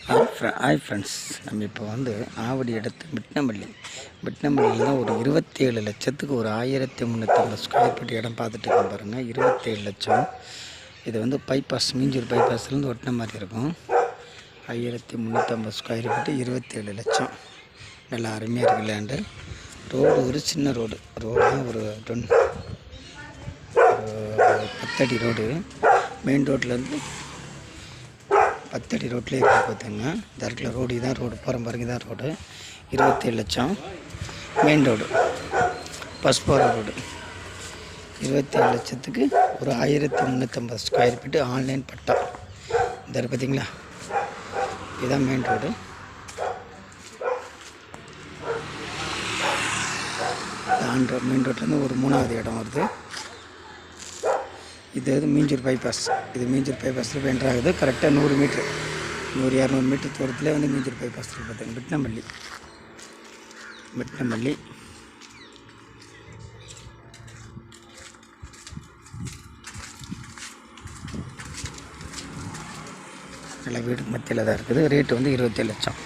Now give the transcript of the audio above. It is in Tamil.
ஹாய் ஃப்ரெண்ட்ஸ், நம்ம இப்போ வந்து ஆவடி எடுத்து மிட்னம்பள்ளியில் தான் ஒரு 27 லட்சத்துக்கு ஒரு 1350 ஸ்கொயர் ஃபீட் இடம் பார்த்துட்டு இருக்கோம் பாருங்கள். 27 லட்சம். இது வந்து பைபாஸ், மீஞ்சூர் பைபாஸ்லேருந்து ஒட்டின மாதிரி இருக்கும். 1350 ஸ்கொயர் ஃபீட்டு, 27 லட்சம். நல்லா அருமையாக இருக்குது லேண்டு. ரோடு ஒரு சின்ன ரோடு ஒரு 10 அடி ரோடு. மெயின் ரோட்லேருந்து 10 அடி ரோட்லேயே இருக்குது பார்த்துங்க. டேரக்டில் ரோடு இதான், ரோடு போகிற பாருங்க, தான் ரோடு. 27 லட்சம் மெயின் ரோடு, பஸ் போகிற ரோடு. 27 லட்சத்துக்கு ஒரு 1350 ஸ்கொயர் ஃபீட்டு ஆன்லைன் பட்டா. இந்த பார்த்தீங்களா, இதுதான் மெயின் ரோடு. மெயின் ரோட்லேருந்து ஒரு 3வது இடம் வருது. இது மீஞ்சூர் பைபாஸ். இது மீஞ்சூர் பைபாஸில் என்ட்ரு ஆகுது. கரெக்டாக 100 மீட்ரு, 100-200 மீட்டர் தூரத்தில் வந்து மீஞ்சூர் பைபாஸில் பார்த்துங்க. மிட்னம்பள்ளி நல்ல வீடு மத்தியில் தான் இருக்குது. ரேட்டு வந்து 27 லட்சம்.